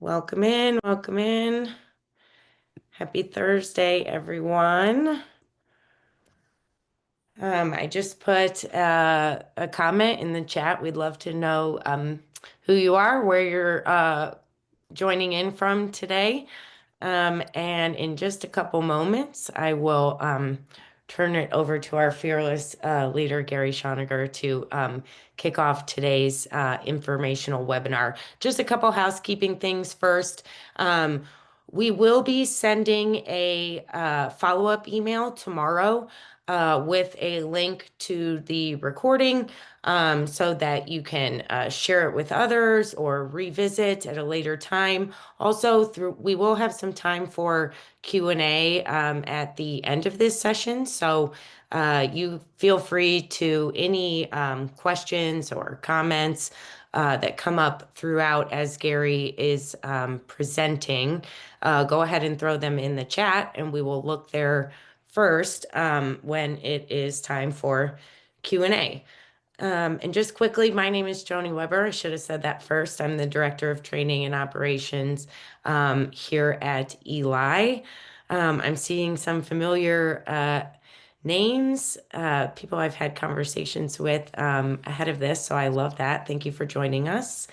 Welcome in, welcome in. Happy Thursday, everyone. I just put a comment in the chat. We'd love to know who you are, where you're joining in from today. And in just a couple moments, I will turn it over to our fearless leader, Gary Schoniger, to kick off today's informational webinar. Just a couple housekeeping things first. We will be sending a follow-up email tomorrow with a link to the recording so that you can share it with others or revisit at a later time. Also, we will have some time for Q&A at the end of this session. So you feel free to any questions or comments that come up throughout as Gary is presenting. Go ahead and throw them in the chat, and we will look there first when it is time for Q&A. And just quickly, my name is Joni Weber. I should have said that first. I'm the Director of Training and Operations here at Eli. I'm seeing some familiar names, people I've had conversations with ahead of this, so I love that. Thank you for joining us.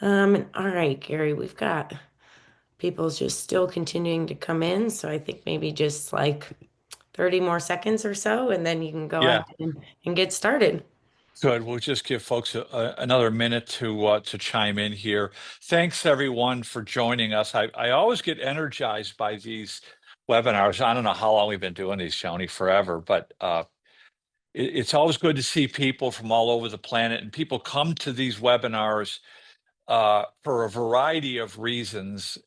All right, Gary, we've got people just still continuing to come in, so I think maybe just like 30 more seconds or so, and then you can go ahead Yeah, and get started. good. We'll just give folks another minute to chime in here. Thanks everyone for joining us. I always get energized by these webinars. I don't know how long we've been doing these, Joni, forever, but it's always good to see people from all over the planet, and people come to these webinars for a variety of reasons.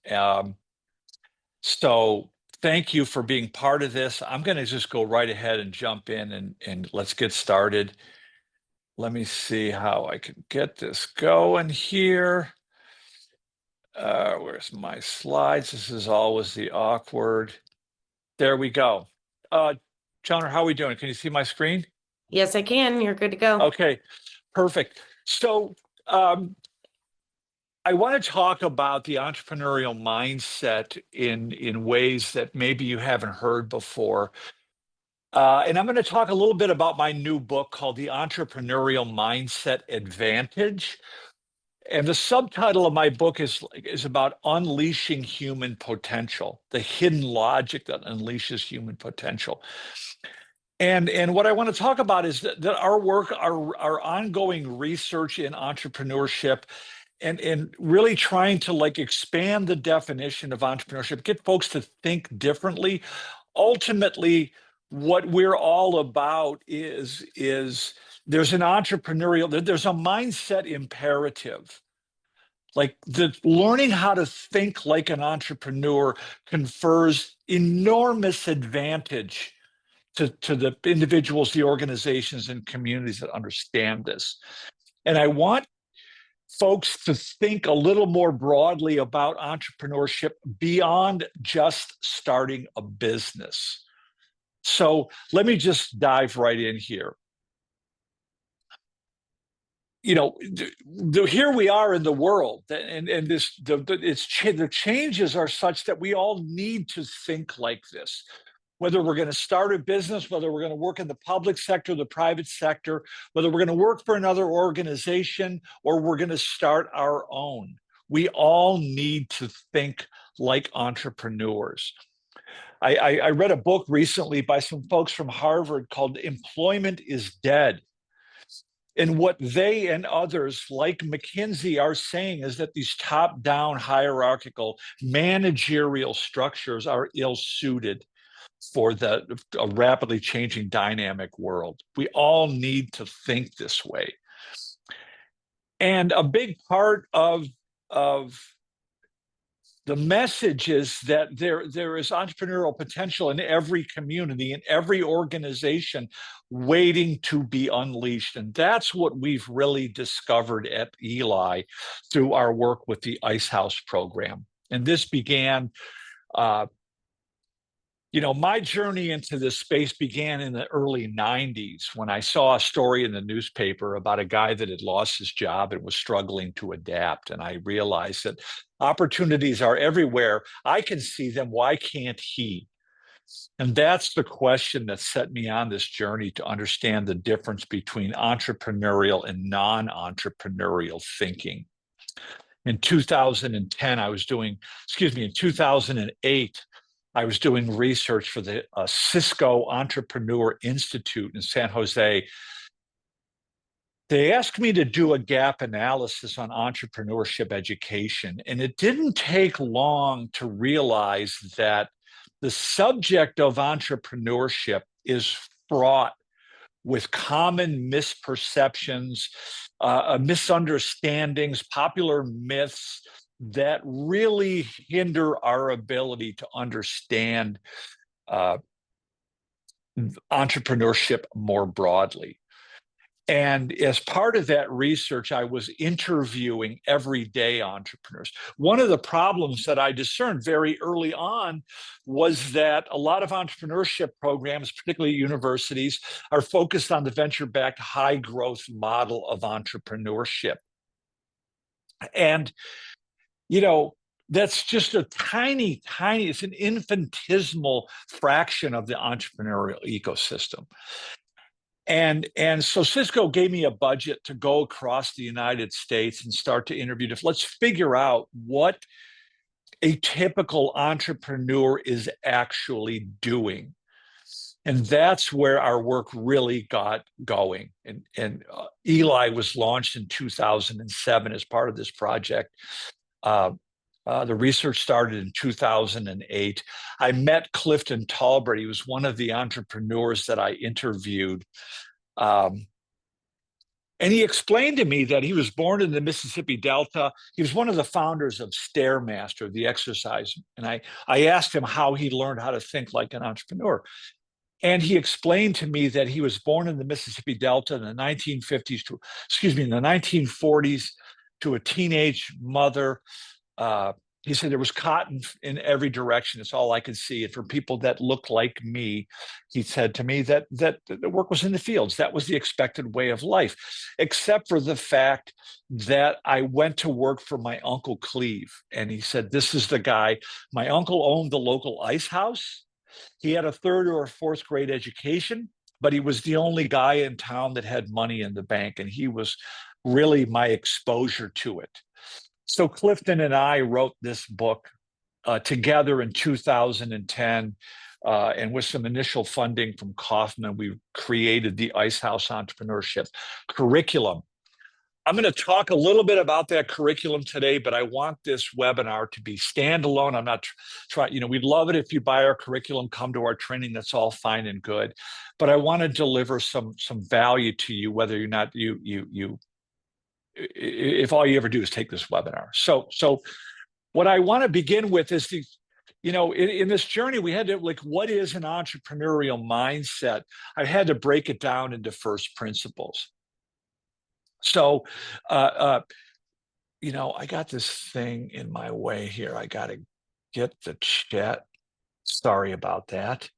So thank you for being part of this. I'm going to just go right ahead and jump in and let's get started. Let me see how I can get this going here. Where's my slides? This is always the awkward. There we go. John, how are we doing? Can you see my screen? Yes, I can. You're good to go. Okay, perfect. So I want to talk about the entrepreneurial mindset in ways that maybe you haven't heard before. And I'm going to talk a little bit about my new book called The Entrepreneurial Mindset Advantage. And the subtitle of my book is about unleashing human potential, the hidden logic that unleashes human potential. And what I want to talk about is that our work, our ongoing research in entrepreneurship, and really trying to like expand the definition of entrepreneurship, get folks to think differently. Ultimately, what we're all about is there's an entrepreneurial, there's a mindset imperative. Like the learning how to think like an entrepreneur confers enormous advantage to the individuals, the organizations, and communities that understand this. And I want folks to think a little more broadly about entrepreneurship beyond just starting a business. So let me just dive right in here. You know, here we are in the world, and the changes are such that we all need to think like this. Whether we're going to start a business, whether we're going to work in the public sector, the private sector, whether we're going to work for another organization, or we're going to start our own, we all need to think like entrepreneurs. I read a book recently by some folks from Harvard called Employment is Dead. And what they and others like McKinsey are saying is that these top-down hierarchical managerial structures are ill-suited for a rapidly changing dynamic world. We all need to think this way. And a big part of the message is that there is entrepreneurial potential in every community, in every organization, waiting to be unleashed. And that's what we've really discovered at Eli through our work with the Ice House program. And this began My journey into this space began in the early 90s when I saw a story in the newspaper about a guy that had lost his job and was struggling to adapt. And I realized that opportunities are everywhere. I can see them. Why can't he? And that's the question that set me on this journey to understand the difference between entrepreneurial and non-entrepreneurial thinking. In 2010, in 2008, I was doing research for the Cisco Entrepreneur Institute in San Jose. They asked me to do a gap analysis on entrepreneurship education, and it didn't take long to realize that the subject of entrepreneurship is fraught with common misperceptions, misunderstandings, popular myths that really hinder our ability to understand uh, entrepreneurship more broadly. And as part of that research, I was interviewing everyday entrepreneurs. One of the problems that I discerned very early on was that a lot of entrepreneurship programs, particularly universities, are focused on the venture-backed high growth model of entrepreneurship. And, you know, that's just a tiny, it's an infinitesimal fraction of the entrepreneurial ecosystem. And so Cisco gave me a budget to go across the United States and start to interview. Let's figure out what a typical entrepreneur is actually doing. And that's where our work really got going. And Eli was launched in 2007 as part of this project. The research started in 2008. I met Clifton Talbert. He was one of the entrepreneurs that I interviewed. Um, and he explained to me that he was born in the Mississippi Delta. He was one of the founders of Stairmaster, the exercise. And I asked him how he learned how to think like an entrepreneur. And he explained to me that he was born in the Mississippi Delta in the 1950s in the 1940s to a teenage mother. He said there was cotton in every direction. It's all I could see. And for people that looked like me, he said to me that the work was in the fields. That was the expected way of life, except for the fact that I went to work for my uncle Cleve. And he said, this is the guy. My uncle owned the local ice house. He had a third or a fourth grade education, but he was the only guy in town that had money in the bank. And he was really my exposure to it. So Clifton and I wrote this book together in 2010, and with some initial funding from Kauffman, we created the Ice House Entrepreneurship Curriculum. I'm going to talk a little bit about that curriculum today, but I want this webinar to be standalone. I'm not trying, we'd love it if you buy our curriculum, come to our training. That's all fine and good, but I want to deliver some value to you, whether you're not if all you ever do is take this webinar. So what I want to begin with is in this journey, we had to what is an entrepreneurial mindset? I had to break it down into first principles. So, I got this thing in my way here. I got to get the chat. Sorry about that.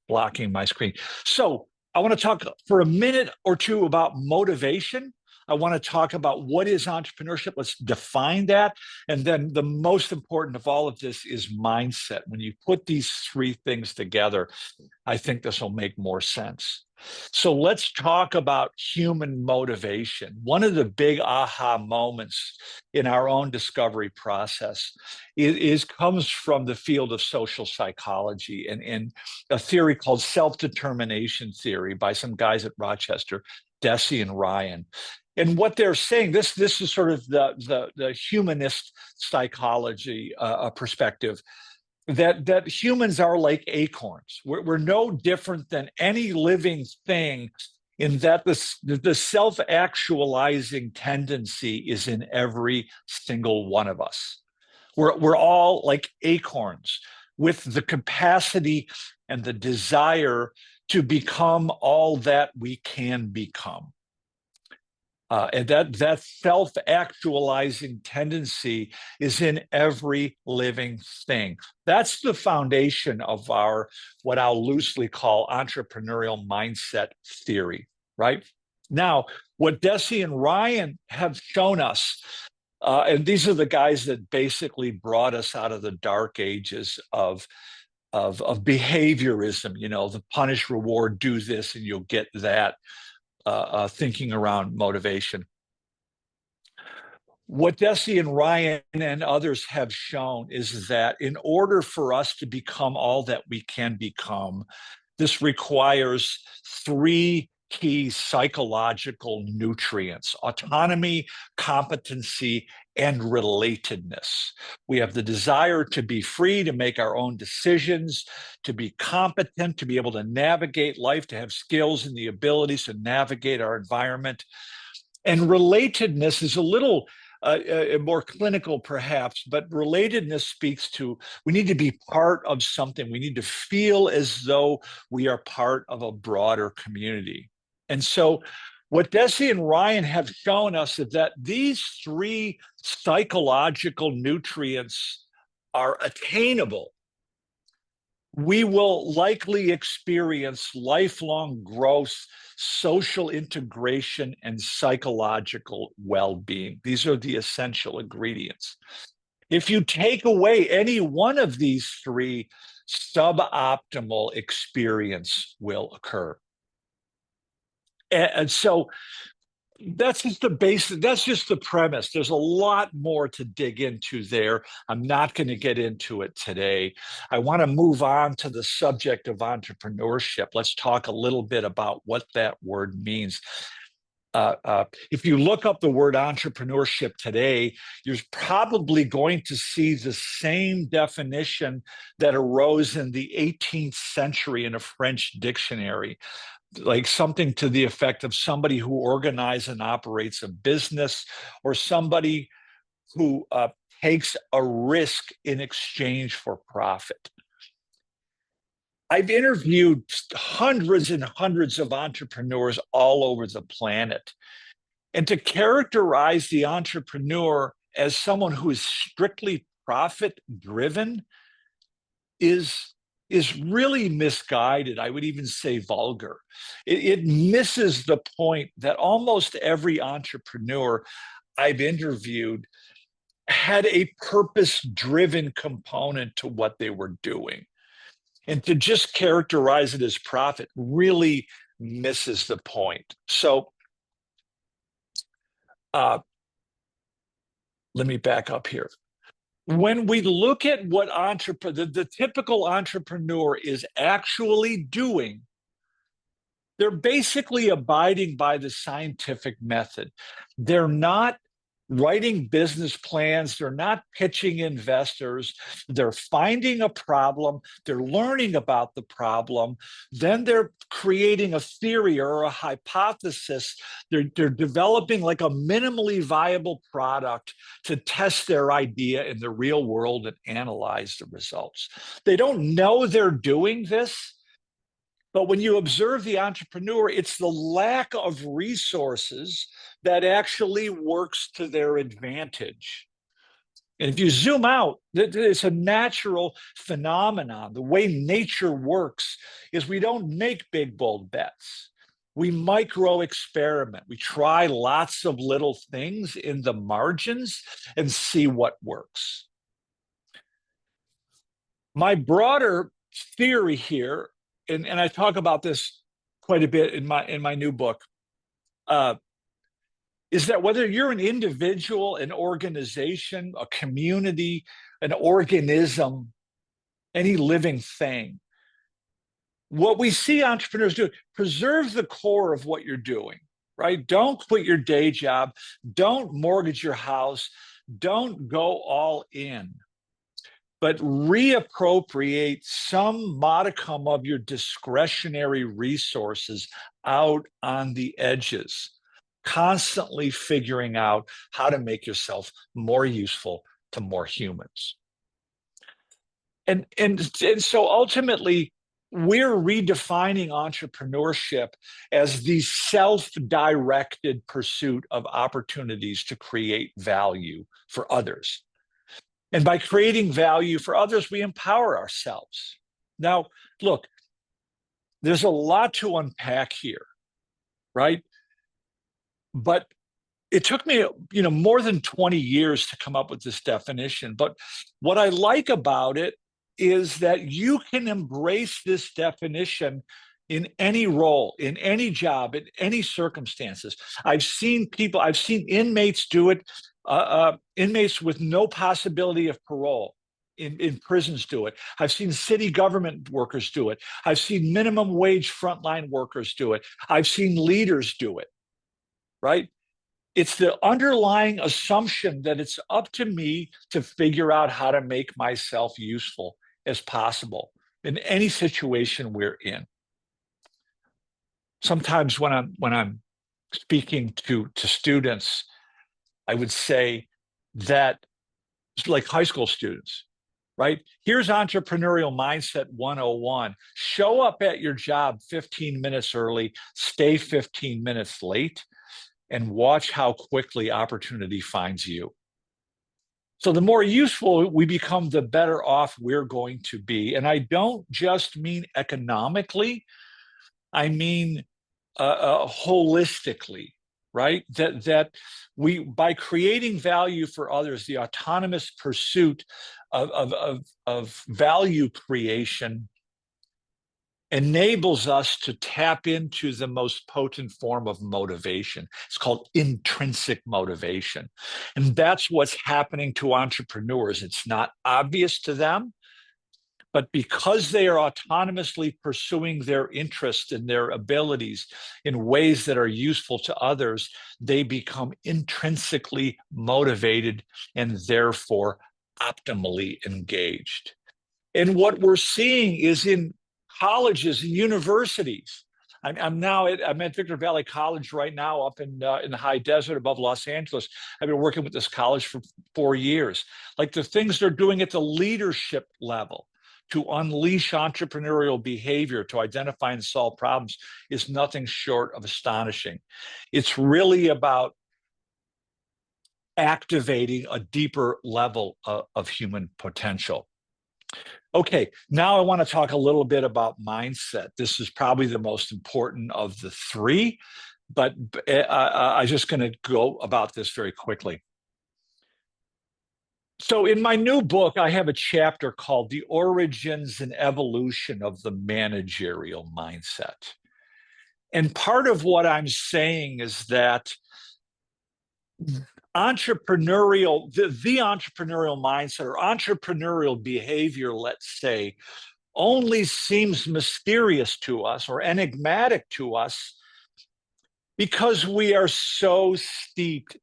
Blocking my screen. So I want to talk for a minute or two about motivation. I want to talk about what is entrepreneurship. Let's define that. And then the most important of all of this is mindset. When you put these three things together, I think this will make more sense. So let's talk about human motivation. One of the big aha moments in our own discovery process comes from the field of social psychology and a theory called self-determination theory by some guys at Rochester, Deci and Ryan. And what they're saying, this is sort of the humanist psychology perspective, that humans are like acorns. We're no different than any living thing in that the self-actualizing tendency is in every single one of us. We're all like acorns with the capacity and the desire to become all that we can become. And that self-actualizing tendency is in every living thing. That's the foundation of our, what I'll loosely call entrepreneurial mindset theory, right? Now, what Deci and Ryan have shown us, and these are the guys that basically brought us out of the dark ages of behaviorism, the punish, reward, do this, and you'll get that, thinking around motivation. What Deci and Ryan and others have shown is that in order for us to become all that we can become, this requires three key psychological nutrients: autonomy, competency, and relatedness. We have the desire to be free, to make our own decisions, to be competent, to be able to navigate life, to have skills and the abilities to navigate our environment. And relatedness is a little more clinical, perhaps, but relatedness speaks to we need to be part of something. We need to feel as though we are part of a broader community. And so, what Deci and Ryan have shown us is that these three psychological nutrients are attainable. We will likely experience lifelong growth, social integration, and psychological well being. These are the essential ingredients. If you take away any one of these three, suboptimal experience will occur. And so that's just the basic, that's just the premise. There's a lot more to dig into there. I'm not going to get into it today. I want to move on to the subject of entrepreneurship. Let's talk a little bit about what that word means. If you look up the word entrepreneurship today, you're probably going to see the same definition that arose in the 18th century in a French dictionary, like something to the effect of somebody who organizes and operates a business, or somebody who takes a risk in exchange for profit. I've interviewed hundreds and hundreds of entrepreneurs all over the planet. And to characterize the entrepreneur as someone who is strictly profit driven is really misguided. I would even say vulgar. It misses the point that almost every entrepreneur I've interviewed had a purpose-driven component to what they were doing. And to just characterize it as profit really misses the point. So let me back up here. When we look at what the typical entrepreneur is actually doing, they're basically abiding by the scientific method. They're not writing business plans. They're not pitching investors. They're finding a problem. They're learning about the problem. Then they're creating a theory or a hypothesis. They're developing like a minimally viable product to test their idea in the real world and analyze the results. They don't know they're doing this. But when you observe the entrepreneur, it's the lack of resources that actually works to their advantage. And if you zoom out, it's a natural phenomenon. The way nature works is we don't make big, bold bets. We micro experiment. We try lots of little things in the margins and see what works. My broader theory here, and I talk about this quite a bit in my new book, is that whether you're an individual, an organization, a community, an organism, any living thing, what we see entrepreneurs do, preserve the core of what you're doing, right? Don't quit your day job. Don't mortgage your house. Don't go all in, but reappropriate some modicum of your discretionary resources out on the edges, constantly figuring out how to make yourself more useful to more humans. And so ultimately, we're redefining entrepreneurship as the self-directed pursuit of opportunities to create value for others. And by creating value for others, we empower ourselves. Now, look, there's a lot to unpack here, right? But it took me, more than 20 years to come up with this definition. But what I like about it is that you can embrace this definition in any role, in any job, in any circumstances. I've seen inmates do it, inmates with no possibility of parole. In prisons do it. I've seen city government workers do it. I've seen minimum wage frontline workers do it. I've seen leaders do it, right? It's the underlying assumption that it's up to me to figure out how to make myself useful as possible in any situation we're in. Sometimes when I'm speaking to students, I would say that, like high school students, right? Here's entrepreneurial mindset 101. Show up at your job 15 minutes early, stay 15 minutes late, and watch how quickly opportunity finds you. So the more useful we become, the better off we're going to be. And I don't just mean economically, I mean holistically, right? That we, by creating value for others, the autonomous pursuit of value creation enables us to tap into the most potent form of motivation. It's called intrinsic motivation. And that's what's happening to entrepreneurs. It's not obvious to them, but because they are autonomously pursuing their interests and their abilities in ways that are useful to others, they become intrinsically motivated and therefore optimally engaged. And what we're seeing is in colleges and universities. I'm at Victor Valley College right now, up in the high desert above Los Angeles. I've been working with this college for 4 years. Like the things they're doing at the leadership level to unleash entrepreneurial behavior, to identify and solve problems, is nothing short of astonishing. It's really about activating a deeper level of human potential. Okay, now I want to talk a little bit about mindset. This is probably the most important of the three, but I'm just going to go about this very quickly. So in my new book, I have a chapter called The Origins and Evolution of the Managerial Mindset. And part of what I'm saying is that the entrepreneurial mindset or entrepreneurial behavior, let's say, only seems mysterious to us or enigmatic to us because we are so steeped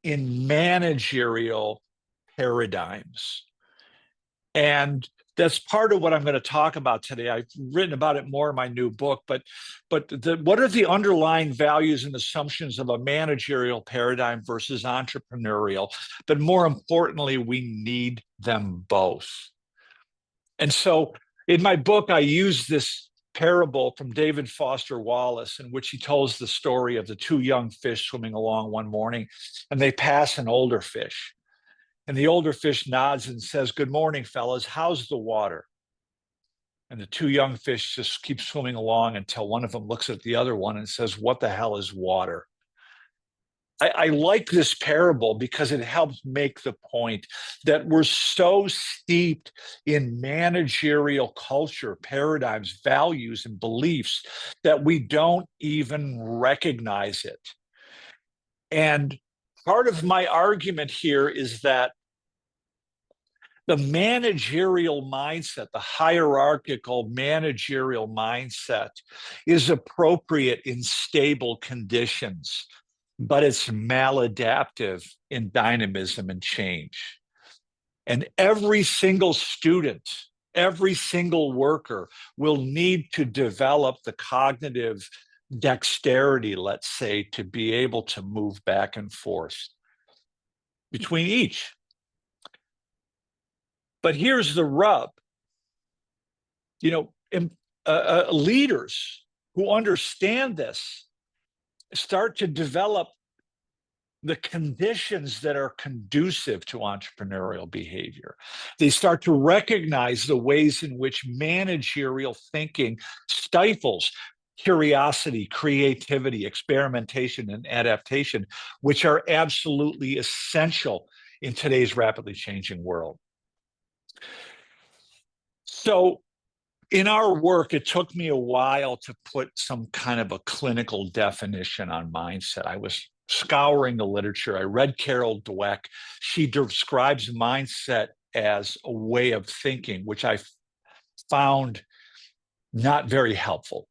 in managerial paradigms. And that's part of what I'm going to talk about today. I've written about it more in my new book, but what are the underlying values and assumptions of a managerial paradigm versus entrepreneurial? But more importantly, we need them both. And so in my book, I use this parable from David Foster Wallace, in which he tells the story of the two young fish swimming along one morning, and they pass an older fish. And the older fish nods and says, "Good morning, fellas. How's the water?" And the two young fish just keep swimming along until one of them looks at the other one and says, "What the hell is water?" I like this parable because it helps make the point that we're so steeped in managerial culture, paradigms, values, and beliefs that we don't even recognize it. And part of my argument here is that the managerial mindset, the hierarchical managerial mindset, is appropriate in stable conditions, but it's maladaptive in dynamism and change. And every single student, every single worker will need to develop the cognitive dexterity, let's say, to be able to move back and forth between each. But here's the rub. leaders who understand this start to develop the conditions that are conducive to entrepreneurial behavior. They start to recognize the ways in which managerial thinking stifles curiosity, creativity, experimentation, and adaptation, which are absolutely essential in today's rapidly changing world. So, in our work, it took me a while to put some kind of a clinical definition on mindset. I was scouring the literature. I read Carol Dweck. She describes mindset as a way of thinking, which I found not very helpful.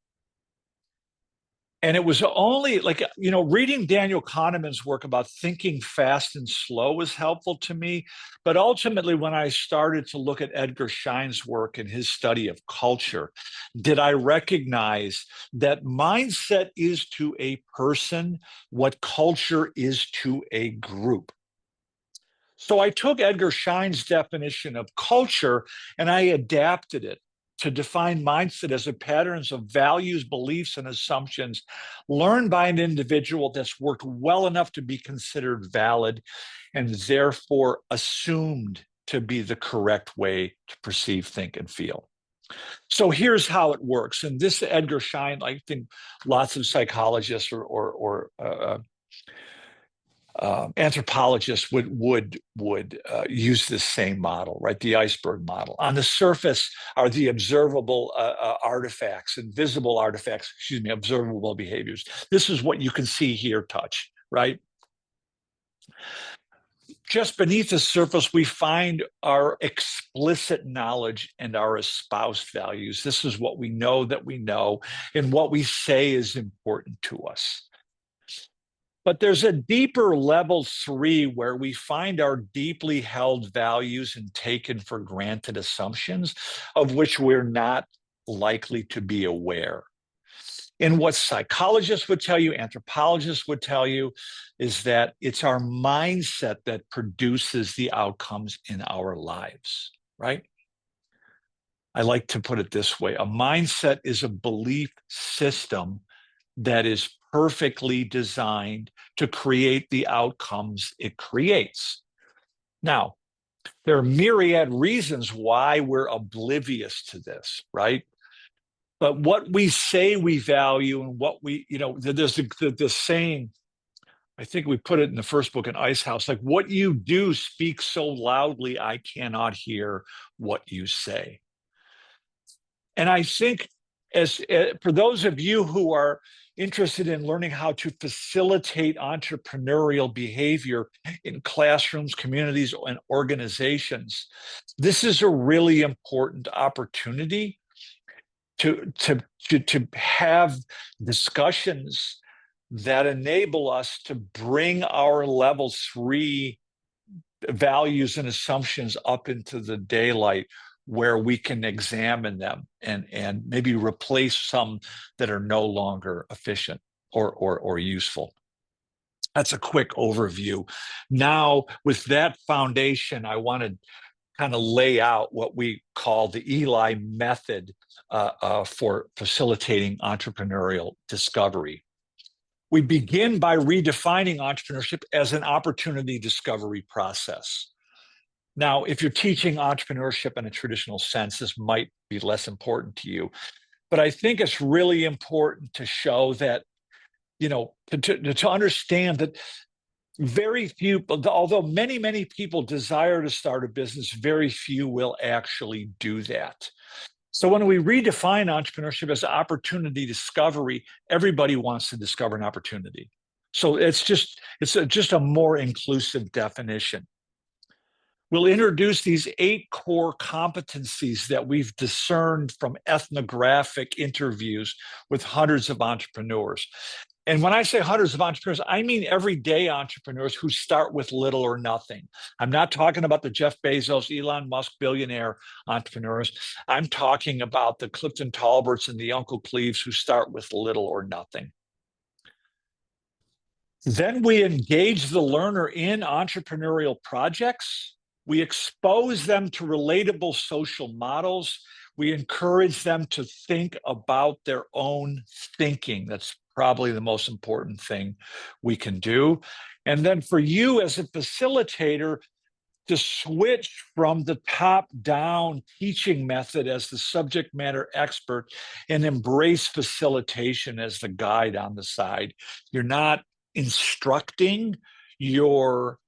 And it was only like, reading Daniel Kahneman's work about thinking fast and slow was helpful to me. But ultimately, when I started to look at Edgar Schein's work and his study of culture, did I recognize that mindset is to a person what culture is to a group. So I took Edgar Schein's definition of culture and I adapted it to define mindset as a patterns of values, beliefs, and assumptions learned by an individual that's worked well enough to be considered valid and therefore assumed to be the correct way to perceive, think, and feel. So here's how it works. And this Edgar Schein, I think lots of psychologists or anthropologists would use this same model, right? The iceberg model. On the surface are the observable artifacts, invisible artifacts, observable behaviors. This is what you can see, hear, touch, right? Just beneath the surface, we find our explicit knowledge and our espoused values. This is what we know that we know, and what we say is important to us. But there's a deeper level 3 where we find our deeply held values and taken for granted assumptions of which we're not likely to be aware. And what psychologists would tell you, anthropologists would tell you, is that it's our mindset that produces the outcomes in our lives, right? I like to put it this way. A mindset is a belief system that is perfectly designed to create the outcomes it creates. Now, there are myriad reasons why we're oblivious to this, right? But what we say we value and what we, there's the saying, I think we put it in the first book in Ice House, like what you do speaks so loudly, I cannot hear what you say. And I think for those of you who are interested in learning how to facilitate entrepreneurial behavior in classrooms, communities, and organizations, this is a really important opportunity to have discussions that enable us to bring our level 3 values and assumptions up into the daylight, where we can examine them and maybe replace some that are no longer efficient or useful. That's a quick overview. Now, with that foundation, I want to kind of lay out what we call the Eli method for facilitating entrepreneurial discovery. We begin by redefining entrepreneurship as an opportunity discovery process. Now, if you're teaching entrepreneurship in a traditional sense, this might be less important to you. But I think it's really important to show that, to understand that very few, although many, many people desire to start a business, very few will actually do that. So when we redefine entrepreneurship as opportunity discovery, everybody wants to discover an opportunity. So it's just a more inclusive definition. We'll introduce these 8 core competencies that we've discerned from ethnographic interviews with hundreds of entrepreneurs. And when I say hundreds of entrepreneurs, I mean everyday entrepreneurs who start with little or nothing. I'm not talking about the Jeff Bezos, Elon Musk billionaire entrepreneurs. I'm talking about the Clifton Talberts and the Uncle Cleves who start with little or nothing. Then we engage the learner in entrepreneurial projects. We expose them to relatable social models. We encourage them to think about their own thinking. That's probably the most important thing we can do. And then for you as a facilitator, to switch from the top down teaching method as the subject matter expert and embrace facilitation as the guide on the side. You're not instructing, you're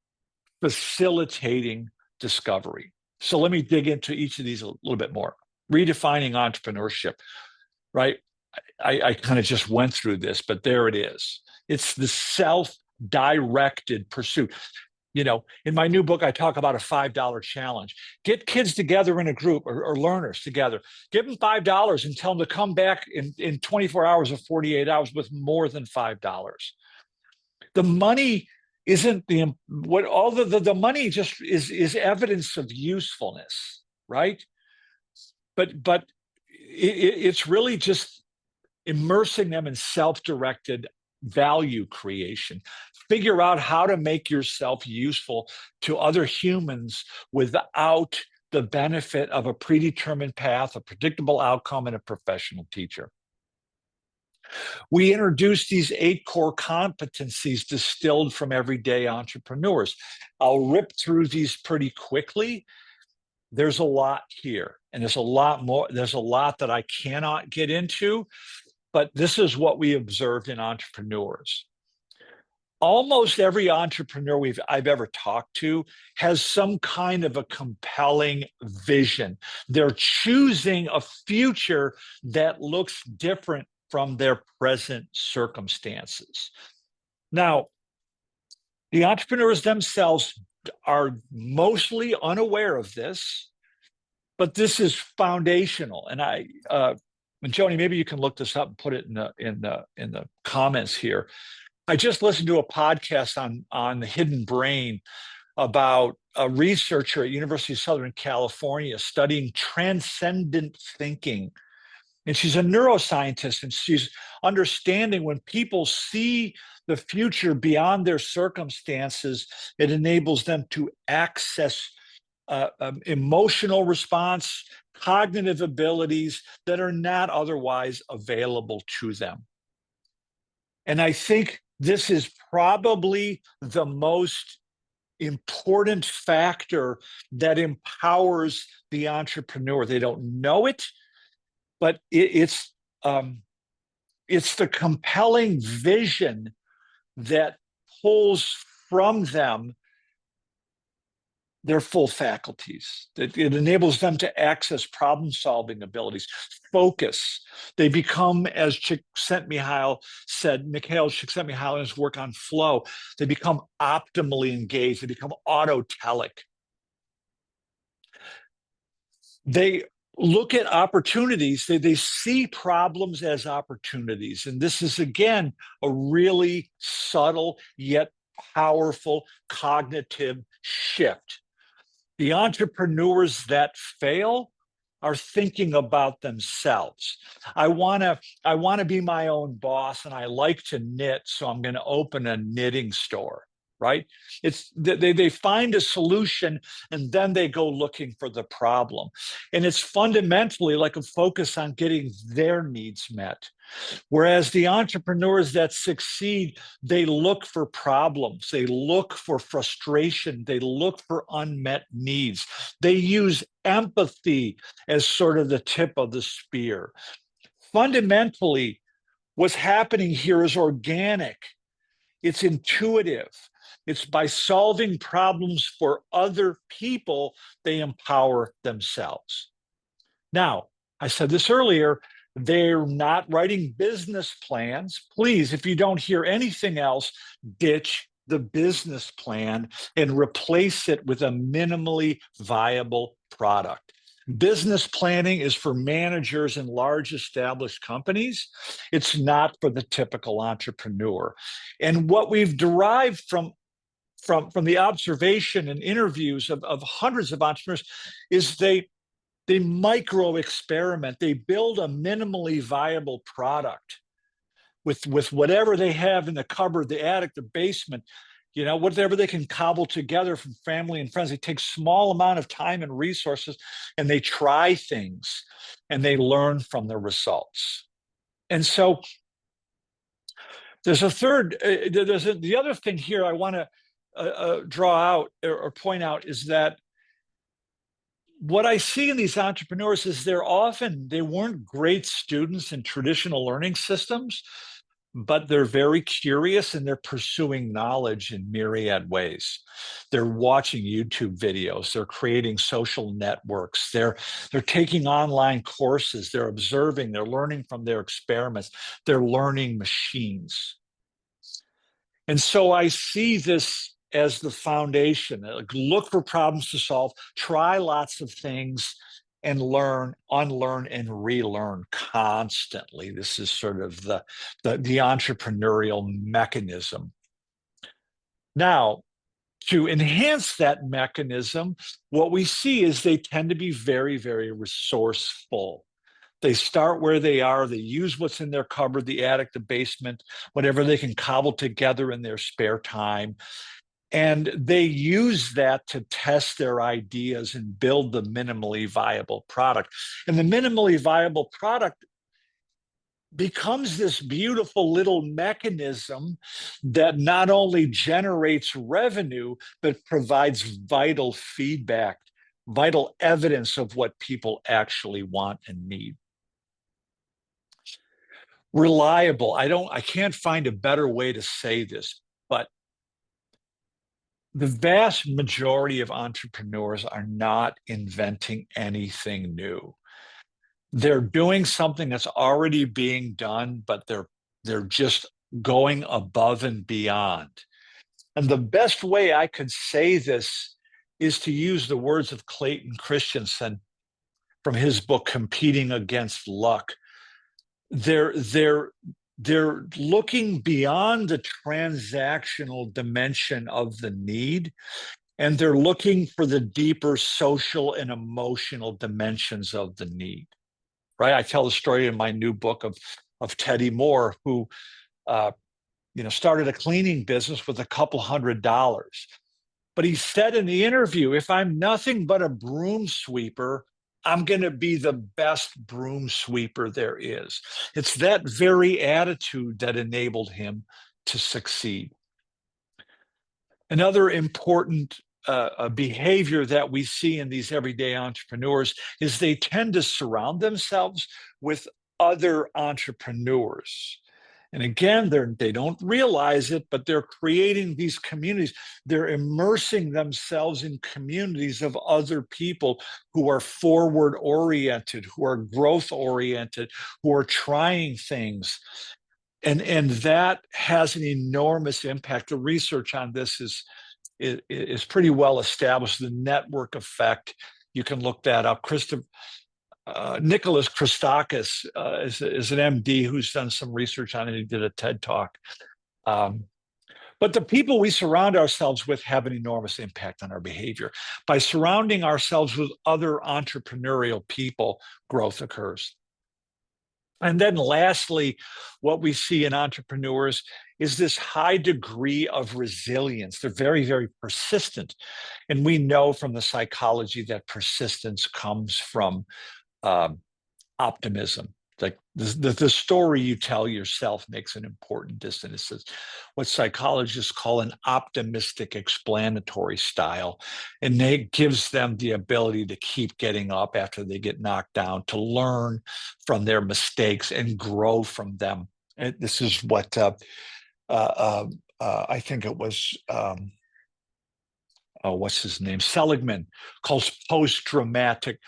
facilitating discovery. So let me dig into each of these a little bit more. Redefining entrepreneurship, right? I kind of just went through this, but there it is. It's the self-directed pursuit. You know, in my new book, I talk about a $5 challenge. Get kids together in a group or learners together. Give them $5 and tell them to come back in 24 hours or 48 hours with more than $5. The money isn't the what all the money just is evidence of usefulness, right? But it's really just immersing them in self-directed value creation. Figure out how to make yourself useful to other humans without the benefit of a predetermined path, a predictable outcome, and a professional teacher. We introduced these 8 core competencies distilled from everyday entrepreneurs. I'll rip through these pretty quickly. There's a lot here, and there's a lot more. There's a lot that I cannot get into, but this is what we observed in entrepreneurs. Almost every entrepreneur I've ever talked to has some kind of a compelling vision. They're choosing a future that looks different from their present circumstances. Now, the entrepreneurs themselves are mostly unaware of this, but this is foundational. And Joni, maybe you can look this up and put it in the comments here. I just listened to a podcast on the hidden brain about a researcher at University of Southern California studying transcendent thinking. And she's a neuroscientist, and she's understanding when people see the future beyond their circumstances, it enables them to access emotional response, cognitive abilities that are not otherwise available to them. And I think this is probably the most important factor that empowers the entrepreneur. They don't know it, but it's the compelling vision that pulls from them their full faculties. It enables them to access problem-solving abilities, focus. They become, as Csikszentmihalyi said, Mikhail Csikszentmihalyi in his work on flow, they become optimally engaged. They become autotelic. They look at opportunities. They see problems as opportunities. And this is, again, a really subtle yet powerful cognitive shift. The entrepreneurs that fail are thinking about themselves. I want to be my own boss, and I like to knit, so I'm going to open a knitting store, right? It's they find a solution and then they go looking for the problem. And it's fundamentally like a focus on getting their needs met. Whereas the entrepreneurs that succeed, they look for problems, they look for frustration, they look for unmet needs. They use empathy as sort of the tip of the spear. Fundamentally, what's happening here is organic, it's intuitive. It's by solving problems for other people, they empower themselves. Now, I said this earlier, they're not writing business plans. Please, if you don't hear anything else, ditch the business plan and replace it with a minimally viable product. Business planning is for managers in large established companies. It's not for the typical entrepreneur. And what we've derived from the observation and interviews of hundreds of entrepreneurs is they micro experiment. They build a minimally viable product with whatever they have in the cupboard, the attic, the basement. whatever they can cobble together from family and friends. They take small amount of time and resources and they try things and they learn from the results. And so there's a third, the other thing here I want to draw out or point out is that what I see in these entrepreneurs is they weren't great students in traditional learning systems, but they're very curious and they're pursuing knowledge in myriad ways. They're watching YouTube videos, they're creating social networks, they're taking online courses, they're observing, they're learning from their experiments, they're learning machines. And so I see this as the foundation. Like, look for problems to solve, try lots of things, and learn, unlearn, and relearn constantly. This is sort of the entrepreneurial mechanism. Now, to enhance that mechanism, what we see is they tend to be very, very resourceful. They start where they are. They use what's in their cupboard, the attic, the basement, whatever they can cobble together in their spare time. And they use that to test their ideas and build the minimally viable product. And the minimally viable product becomes this beautiful little mechanism that not only generates revenue, but provides vital feedback, vital evidence of what people actually want and need. Reliable. I can't find a better way to say this, but the vast majority of entrepreneurs are not inventing anything new. They're doing something that's already being done, but they're just going above and beyond. And the best way I could say this is to use the words of Clayton Christensen from his book Competing Against Luck. They're looking beyond the transactional dimension of the need, and they're looking for the deeper social and emotional dimensions of the need. Right? I tell the story in my new book of Teddy Moore, who started a cleaning business with a couple $100. But he said in the interview, if I'm nothing but a broom sweeper, I'm going to be the best broom sweeper there is. It's that very attitude that enabled him to succeed. Another important behavior that we see in these everyday entrepreneurs is they tend to surround themselves with other entrepreneurs. And again, they don't realize it, but they're creating these communities. They're immersing themselves in communities of other people who are forward oriented, who are growth oriented, who are trying things. And that has an enormous impact. The research on this is pretty well established. The network effect, you can look that up. Nicholas Christakis is an MD who's done some research on it. He did a TED talk. But the people we surround ourselves with have an enormous impact on our behavior. By surrounding ourselves with other entrepreneurial people, growth occurs. And then lastly, what we see in entrepreneurs is this high degree of resilience. They're very, very persistent. And we know from the psychology that persistence comes from optimism. Like the story you tell yourself makes an important difference. It's what psychologists call an optimistic explanatory style. And it gives them the ability to keep getting up after they get knocked down, to learn from their mistakes and grow from them. And this is what I think it was, what's his name? Seligman calls post-traumatic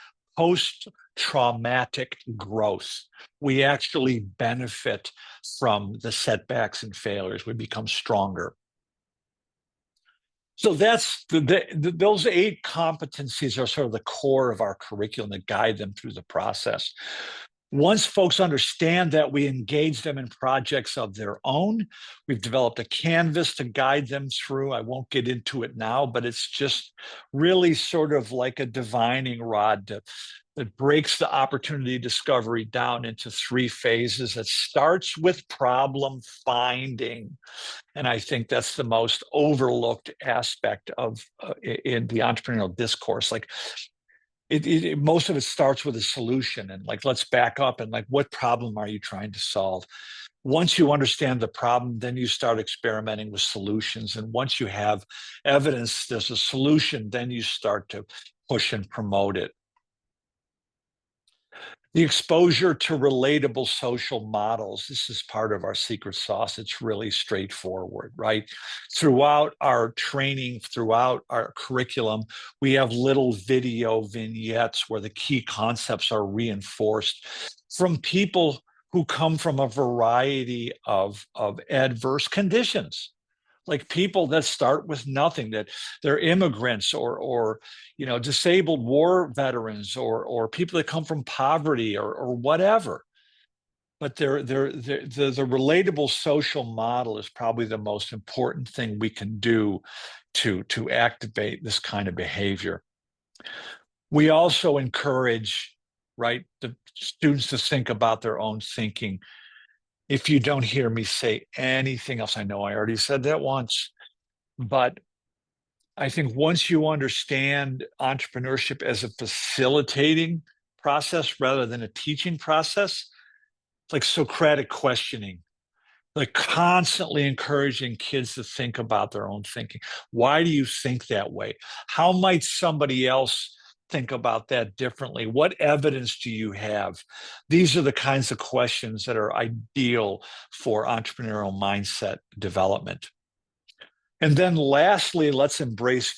growth. We actually benefit from the setbacks and failures. We become stronger. So that's those 8 competencies are sort of the core of our curriculum that guide them through the process. Once folks understand that, we engage them in projects of their own. We've developed a canvas to guide them through. I won't get into it now, but it's just really sort of like a divining rod that breaks the opportunity discovery down into three phases. It starts with problem finding. And I think that's the most overlooked aspect of in the entrepreneurial discourse. Like most of it starts with a solution, and like, let's back up and like, what problem are you trying to solve? Once you understand the problem, then you start experimenting with solutions. And once you have evidence there's a solution, then you start to push and promote it. The exposure to relatable social models. This is part of our secret sauce. It's really straightforward, right? Throughout our training, throughout our curriculum, we have little video vignettes where the key concepts are reinforced from people who come from a variety of adverse conditions, like people that start with nothing, that they're immigrants or disabled war veterans or people that come from poverty or whatever. But the relatable social model is probably the most important thing we can do to activate this kind of behavior. We also encourage, right, the students to think about their own thinking. If you don't hear me say anything else, I know I already said that once, but I think once you understand entrepreneurship as a facilitating process rather than a teaching process, like Socratic questioning, like constantly encouraging kids to think about their own thinking. Why do you think that way? How might somebody else think about that differently? What evidence do you have? These are the kinds of questions that are ideal for entrepreneurial mindset development. And then lastly, let's embrace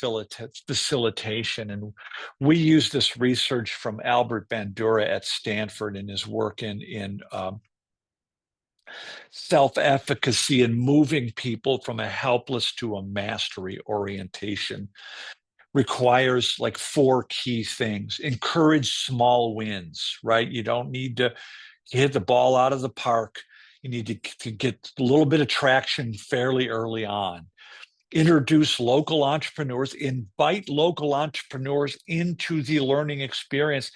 facilitation. And we use this research from Albert Bandura at Stanford in his work in self-efficacy and moving people from a helpless to a mastery orientation. Requires like four key things. Encourage small wins, right? You don't need to hit the ball out of the park. You need to get a little bit of traction fairly early on. Introduce local entrepreneurs, invite local entrepreneurs into the learning experience.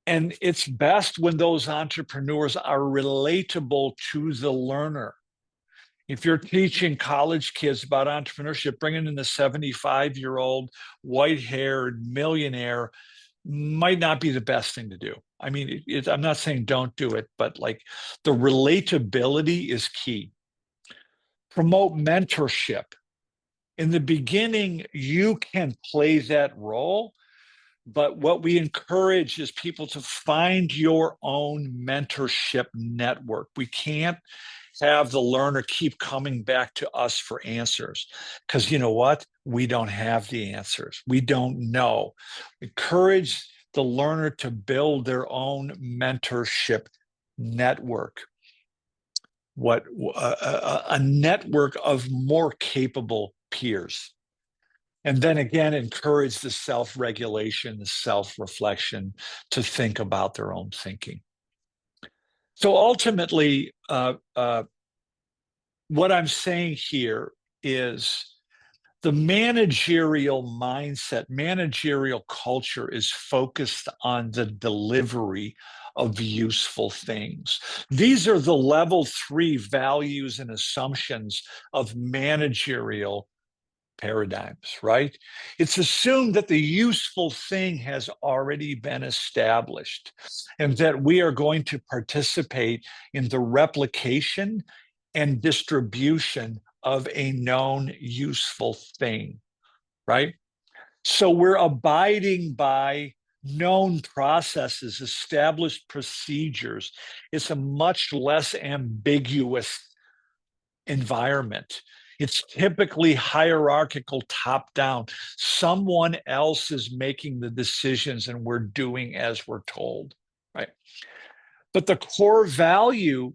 And it's best when those entrepreneurs are relatable to the learner. If you're teaching college kids about entrepreneurship, bringing in the 75-year-old, white-haired millionaire might not be the best thing to do. I mean, I'm not saying don't do it, but like the relatability is key. Promote mentorship. In the beginning, you can play that role, but what we encourage is people to find your own mentorship network. We can't have the learner keep coming back to us for answers because you know what? We don't have the answers. We don't know. Encourage the learner to build their own mentorship network. A network of more capable peers. And then again, encourage the self-regulation, the self-reflection to think about their own thinking. So ultimately, what I'm saying here is the managerial mindset, managerial culture is focused on the delivery of useful things. These are the level 3 values and assumptions of managerial paradigms, right? It's assumed that the useful thing has already been established and that we are going to participate in the replication and distribution of a known useful thing, right? So we're abiding by known processes, established procedures. It's a much less ambiguous environment. It's typically hierarchical, top down. Someone else is making the decisions and we're doing as we're told, right? But the core value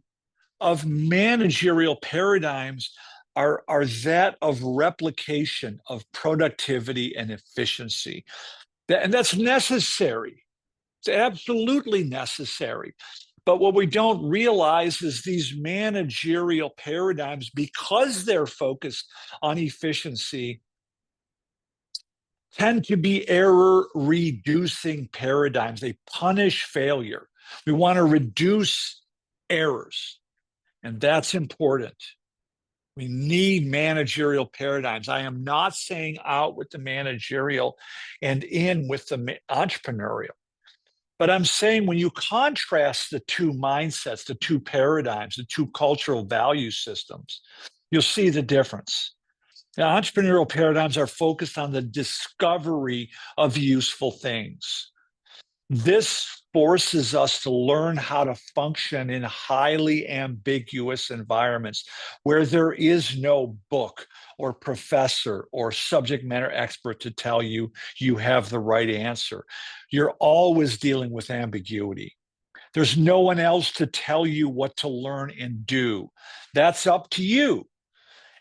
of managerial paradigms are that of replication, of productivity and efficiency. And that's necessary. It's absolutely necessary. But what we don't realize is these managerial paradigms, because they're focused on efficiency, tend to be error reducing paradigms. They punish failure. We want to reduce errors, and that's important. We need managerial paradigms. I am not saying out with the managerial and in with the entrepreneurial, but I'm saying when you contrast the two mindsets, the two paradigms, the two cultural value systems, you'll see the difference. The entrepreneurial paradigms are focused on the discovery of useful things. This forces us to learn how to function in highly ambiguous environments where there is no book or professor or subject matter expert to tell you you have the right answer. You're always dealing with ambiguity. There's no one else to tell you what to learn and do. That's up to you.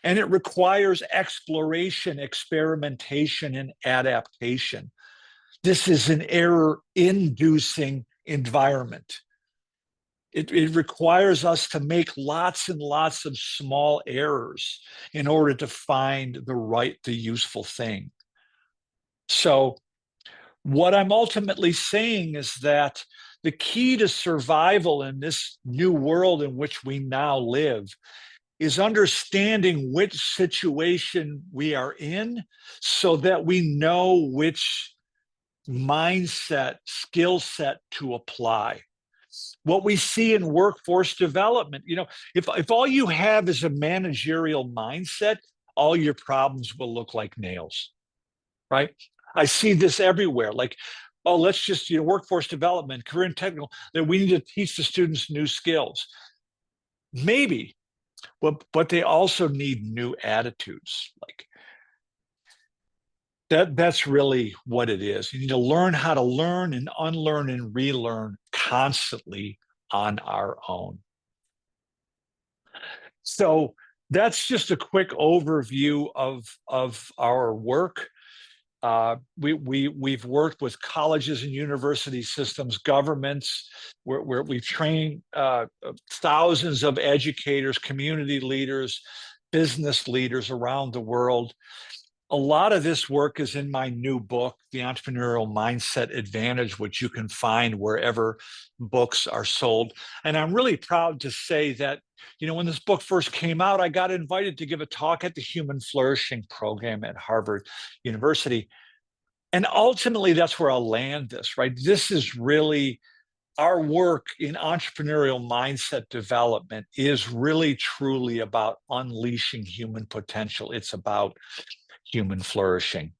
And it requires exploration, experimentation, and adaptation. This is an error inducing environment. It requires us to make lots and lots of small errors in order to find the useful thing. So, what I'm ultimately saying is that the key to survival in this new world in which we now live is understanding which situation we are in so that we know which mindset, skill set to apply. What we see in workforce development, if all you have is a managerial mindset, all your problems will look like nails, right? I see this everywhere. Like, oh, let's just, workforce development, career and technical, that we need to teach the students new skills. Maybe, but they also need new attitudes. Like, that's really what it is. You need to learn how to learn and unlearn and relearn constantly on our own. So that's just a quick overview of our work. We've worked with colleges and university systems, governments, where we've trained thousands of educators, community leaders, business leaders around the world. A lot of this work is in my new book, The Entrepreneurial Mindset Advantage, which you can find wherever books are sold. And I'm really proud to say that, when this book first came out, I got invited to give a talk at the Human Flourishing Program at Harvard University. And ultimately, that's where I'll land this, right? This is really our work in entrepreneurial mindset development is really truly about unleashing human potential. It's about human flourishing.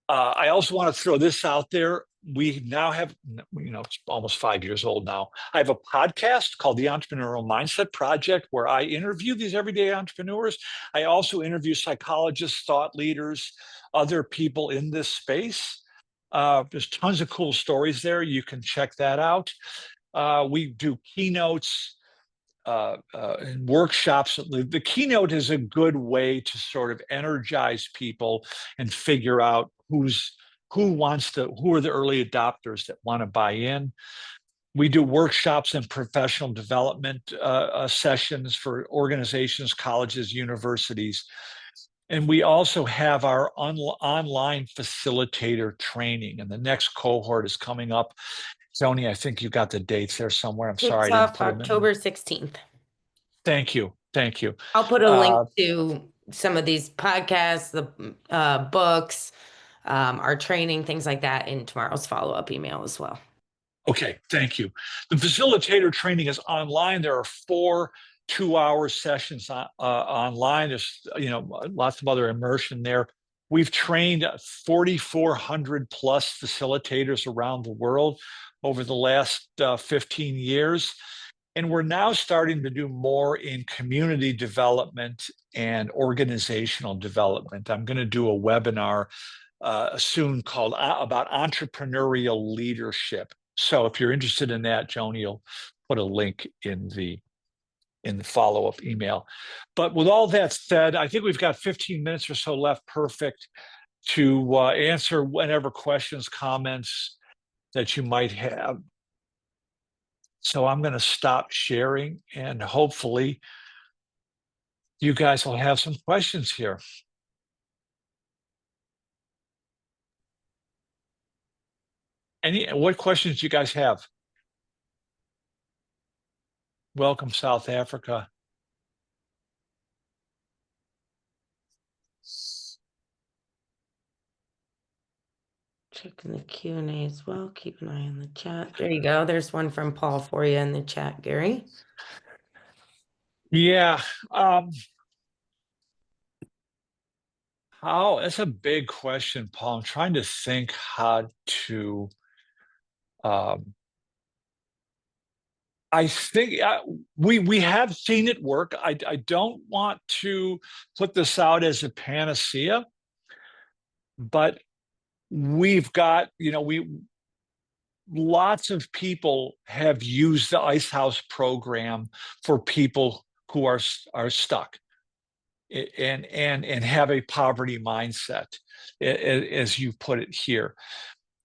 I also want to throw this out there. We now have, it's almost 5 years old now. I have a podcast called The Entrepreneurial Mindset Project, where I interview these everyday entrepreneurs. I also interview psychologists, thought leaders, other people in this space. There's tons of cool stories there. You can check that out. We do keynotes and workshops. The keynote is a good way to sort of energize people and figure out who are the early adopters that want to buy in. We do workshops and professional development sessions for organizations, colleges, universities. And we also have our online facilitator training, and the next cohort is coming up. Joni, I think you got the dates there somewhere. I'm sorry Kicks I didn't off put them in. October 16th. Thank you. Thank you. I'll put a link Uh, to some of these podcasts, the books, our training, things like that in tomorrow's follow-up email as well. okay, thank you. The facilitator training is online. There are 4 2-hour sessions online. There's lots of other immersion there. We've trained 4,400 plus facilitators around the world over the last 15 years. And we're now starting to do more in community development and organizational development. I'm going to do a webinar soon called about entrepreneurial leadership. So if you're interested in that, Joni, you'll put a link in the follow-up email. But with all that said, I think we've got 15 minutes or so left, perfect, to answer whatever questions, comments that you might have. So I'm going to stop sharing, and hopefully you guys will have some questions here. What questions do you guys have? Welcome, South Africa. Checking the Q&A as well. Keep an eye on the chat. There you go. There's one from Paul for you in the chat, Gary. Yeah. That's a big question, Paul. I'm trying to think how to um, I think we have seen it work. I don't want to put this out as a panacea, but we've got, we lots of people have used the Ice House program for people who are stuck and have a poverty mindset, as you put it here.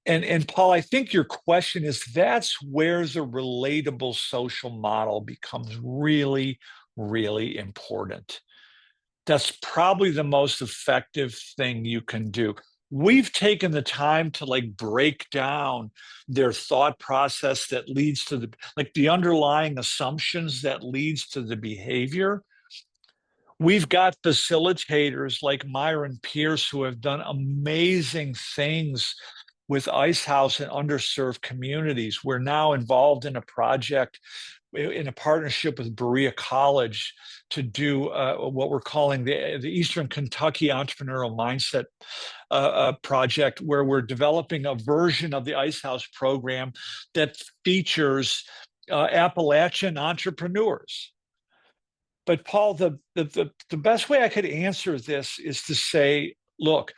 And Paul, I think your question is that's where the relatable social model becomes really, really important. That's probably the most effective thing you can do. We've taken the time to like break down their thought process that leads to the underlying assumptions that leads to the behavior. We've got facilitators like Myron Pierce who have done amazing things with Ice House and underserved communities. We're now involved in a project in a partnership with Berea College to do what we're calling the Eastern Kentucky Entrepreneurial Mindset project, where we're developing a version of the Ice House program that features Appalachian entrepreneurs. But Paul, the best way I could answer this is to say, look,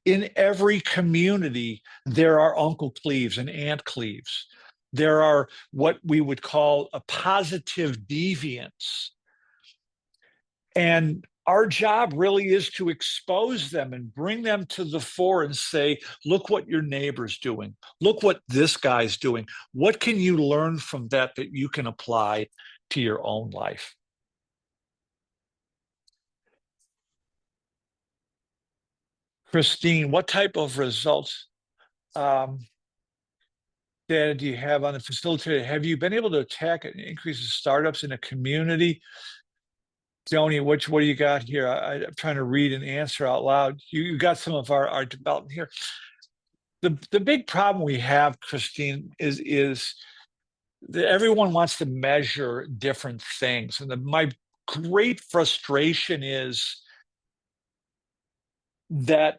in every community, there are Uncle Cleves and Aunt Cleves. There are what we would call a positive deviance. And our job really is to expose them and bring them to the fore and say, look what your neighbor's doing. Look what this guy's doing. What can you learn from that you can apply to your own life? Christine, what type of results data do you have on the facilitator? Have you been able to attack and increase the startups in a community? Joni, what do you got here? I'm trying to read and answer out loud. You got some of our development here. The big problem we have, Christine, is that everyone wants to measure different things. And my great frustration is that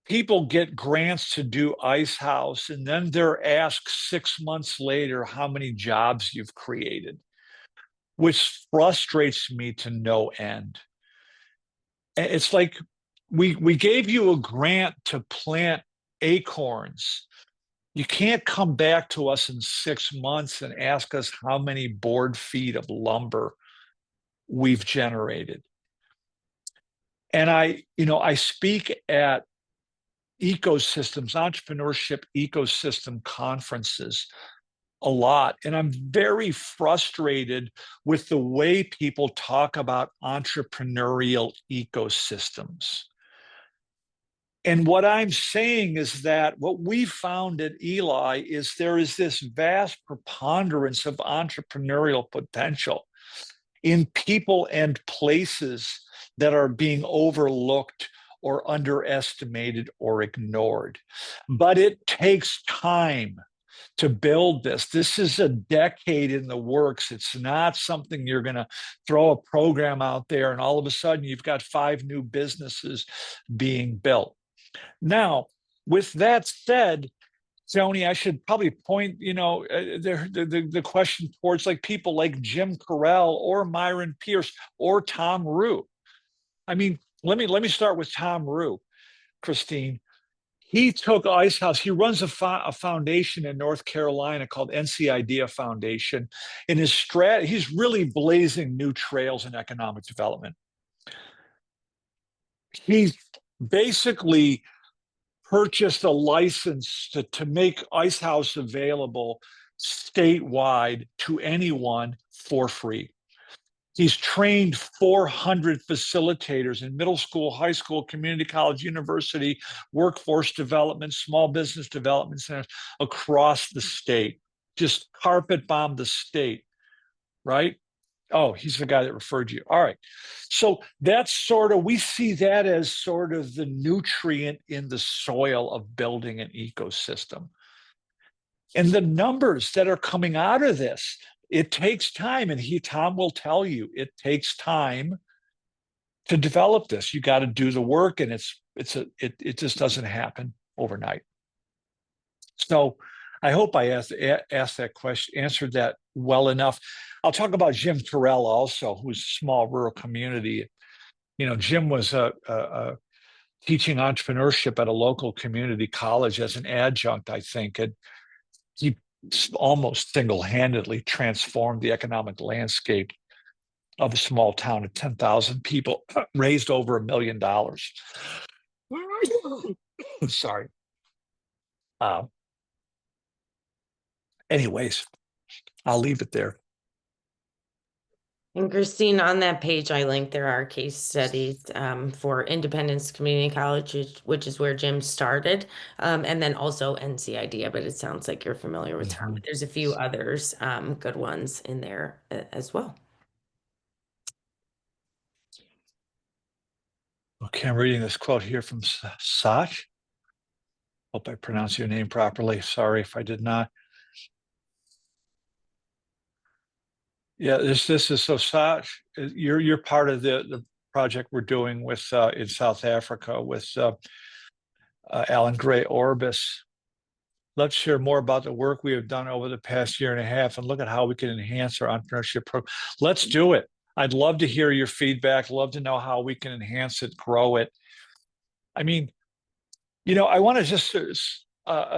people get grants to do Ice House, and then they're asked 6 months later how many jobs you've created, which frustrates me to no end. It's like we gave you a grant to plant acorns. You can't come back to us in 6 months and ask us how many board feet of lumber we've generated. And I speak at ecosystems, entrepreneurship ecosystem conferences a lot. And I'm very frustrated with the way people talk about entrepreneurial ecosystems. And what I'm saying is that what we found at Eli is there is this vast preponderance of entrepreneurial potential in people and places that are being overlooked or underestimated or ignored. But it takes time to build this. This is a decade in the works. It's not something you're going to throw a program out there and all of a sudden you've got 5 new businesses being built. Now, with that said, Tony, I should probably point, the question towards like people like Jim Carell or Myron Pierce or Tom Rue. I mean, let me start with Tom Rue, Christine. He took Ice House. He runs a foundation in North Carolina called NC Idea Foundation. In his he's really blazing new trails in economic development. He's basically purchased a license to make Ice House available statewide to anyone for free. He's trained 400 facilitators in middle school, high school, community college, university, workforce development, small business development centers across the state. Just carpet bombed the state, right? Oh, he's the guy that referred you. All right. So that's sort of, we see that as sort of the nutrient in the soil of building an ecosystem. And the numbers that are coming out of this, it takes time. And Tom will tell you, it takes time to develop this. You got to do the work, and it just doesn't happen overnight. So I hope I asked that question, answered that well enough. I'll talk about Jim Terrell also, who's a small rural community. Jim was teaching entrepreneurship at a local community college as an adjunct, I think, and he almost single-handedly transformed the economic landscape of a small town of 10,000 people, raised over $1 million. Sorry. Anyways, I'll leave it there. And Christine, on that page I linked, there are case studies for Independence Community College, which is where Jim started, and then also NCID, but it sounds like you're familiar with Tom. Mhm. There's a few others, good ones in there as well. Okay, I'm reading this quote here from Sept. Hope I pronounced your name properly. Sorry if I did not. Yeah, this is so Sept. You're part of the project we're doing with in South Africa with Alan Gray Orbis. Let's share more about the work we have done over the past year and a half and look at how we can enhance our entrepreneurship program. Let's do it. I'd love to hear your feedback. Love to know how we can enhance it, grow it. I mean, I want to just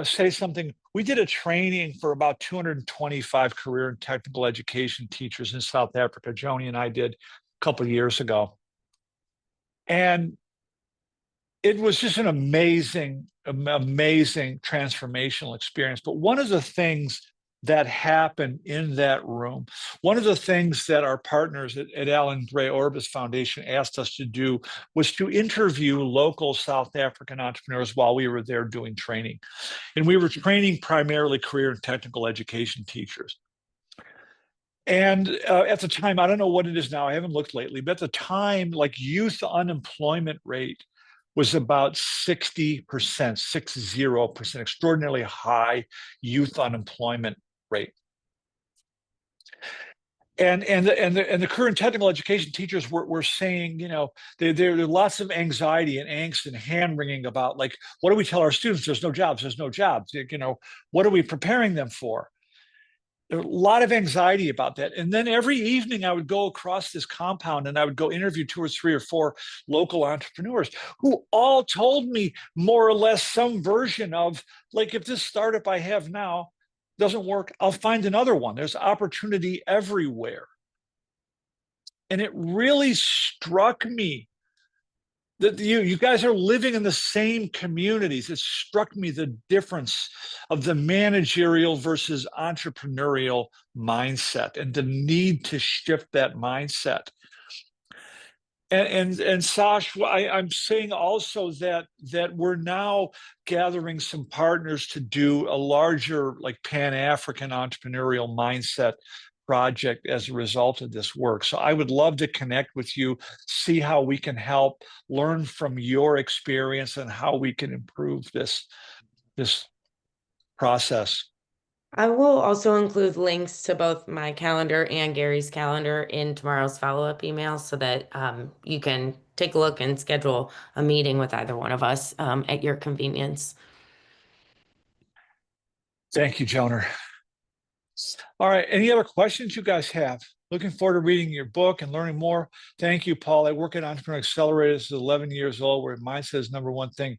say something. We did a training for about 225 career and technical education teachers in South Africa. Joni and I did a couple of years ago. And it was just an amazing transformational experience. But one of the things that happened in that room, one of the things that our partners at Alan Gray Orbis Foundation asked us to do was to interview local South African entrepreneurs while we were there doing training. And we were training primarily career and technical education teachers. And at the time, I don't know what it is now, I haven't looked lately, but at the time, like youth unemployment rate was about 60%, 60%, extraordinarily high youth unemployment rate. And the current technical education teachers were saying, there are lots of anxiety and angst and hand wringing about, like, what do we tell our students? There's no jobs. There's no jobs. What are we preparing them for? There was a lot of anxiety about that. And then every evening I would go across this compound and I would go interview 2 or 3 or 4 local entrepreneurs who all told me more or less some version of, like, if this startup I have now doesn't work, I'll find another one. There's opportunity everywhere. And it really struck me that you guys are living in the same communities. It struck me the difference of the managerial versus entrepreneurial mindset and the need to shift that mindset. And Sash, I'm saying also that we're now gathering some partners to do a larger, like, Pan-African entrepreneurial mindset project as a result of this work. So I would love to connect with you, see how we can help, learn from your experience, and how we can improve this process. I will also include links to both my calendar and Gary's calendar in tomorrow's follow-up email so that you can take a look and schedule a meeting with either one of us at your convenience. Thank you, Joner. All right. Any other questions you guys have? Looking forward to reading your book and learning more. Thank you, Paul. I work at Entrepreneur Accelerator. This is 11 years old, where mindset is number one thing.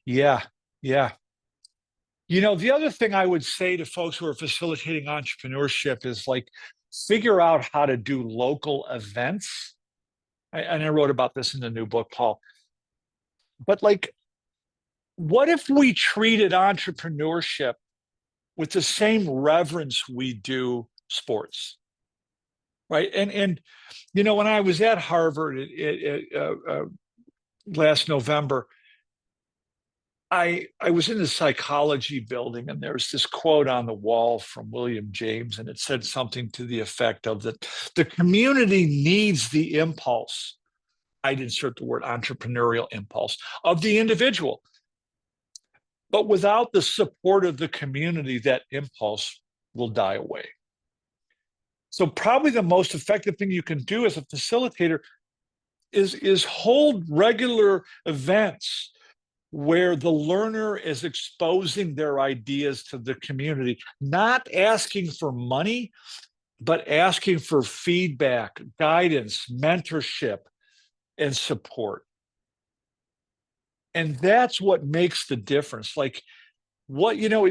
Yeah. The other thing I would say to folks who are facilitating entrepreneurship is, like, figure out how to do local events. And I wrote about this in the new book, Paul. But, like, what if we treated entrepreneurship with the same reverence we do sports? right? And when I was at Harvard last November, I was in the psychology building, and there was this quote on the wall from William James, and it said something to the effect of that the community needs the impulse. I'd insert the word entrepreneurial impulse of the individual. But without the support of the community, that impulse will die away. So probably the most effective thing you can do as a facilitator is hold regular events where the learner is exposing their ideas to the community, not asking for money, but asking for feedback, guidance, mentorship, and support. And that's what makes the difference. Like,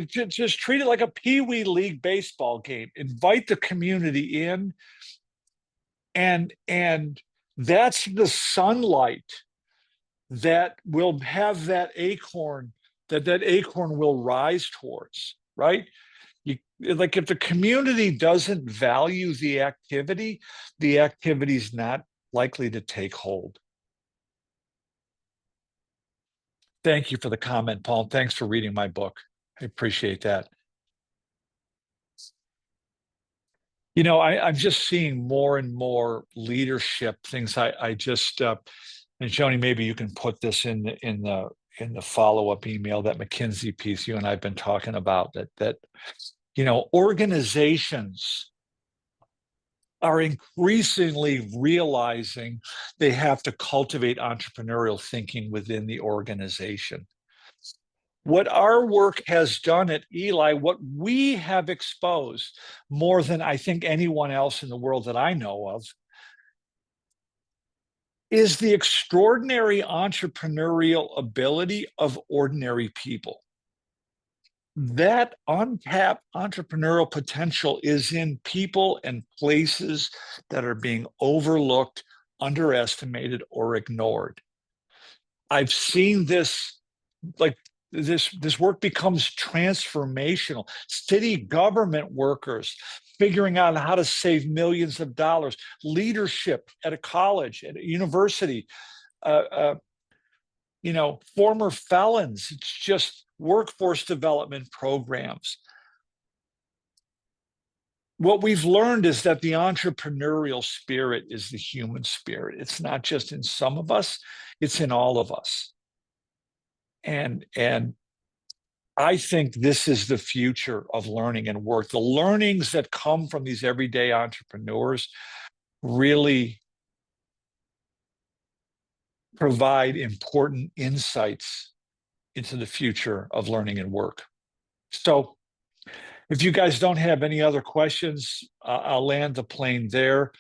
just treat it like a pee-wee league baseball game. Invite the community in, and that's the sunlight that will have that acorn will rise towards, right? Like, if the community doesn't value the activity is not likely to take hold. Thank you for the comment, Paul. Thanks for reading my book. I appreciate that. I'm just seeing more and more leadership things. I just and Joni, maybe you can put this in the follow-up email, that McKinsey piece you and I've been talking about, that organizations are increasingly realizing they have to cultivate entrepreneurial thinking within the organization. What our work has done at Eli, what we have exposed more than I think anyone else in the world that I know of, is the extraordinary entrepreneurial ability of ordinary people. That untapped entrepreneurial potential is in people and places that are being overlooked, underestimated, or ignored. I've seen this, like, this work becomes transformational. City government workers figuring out how to save millions of dollars, leadership at a college, at a university, former felons. It's just workforce development programs. What we've learned is that the entrepreneurial spirit is the human spirit. It's not just in some of us, it's in all of us. And I think this is the future of learning and work. The learnings that come from these everyday entrepreneurs really provide important insights into the future of learning and work. So if you guys don't have any other questions, I'll land the plane there.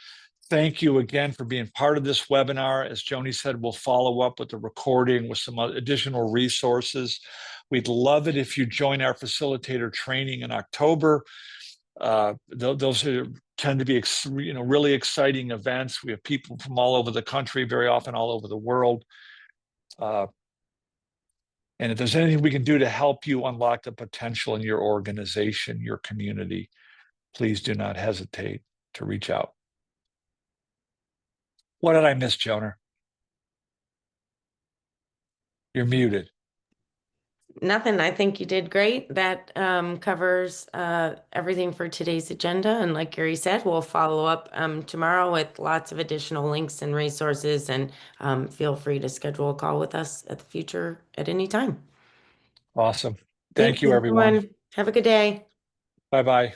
Thank you again for being part of this webinar. As Joni said, we'll follow up with the recording with some additional resources. We'd love it if you join our facilitator training in October. Those tend to be really exciting events. We have people from all over the country, very often all over the world. And if there's anything we can do to help you unlock the potential in your organization, your community, please do not hesitate to reach out. What did I miss, Jonah? You're muted. Nothing. I think you did great. That covers everything for today's agenda. And like Gary said, we'll follow up tomorrow with lots of additional links and resources. And feel free to schedule a call with us at the future at any time. Awesome. Thanks, Thank you, everyone. everyone. Have a good day. Bye-bye.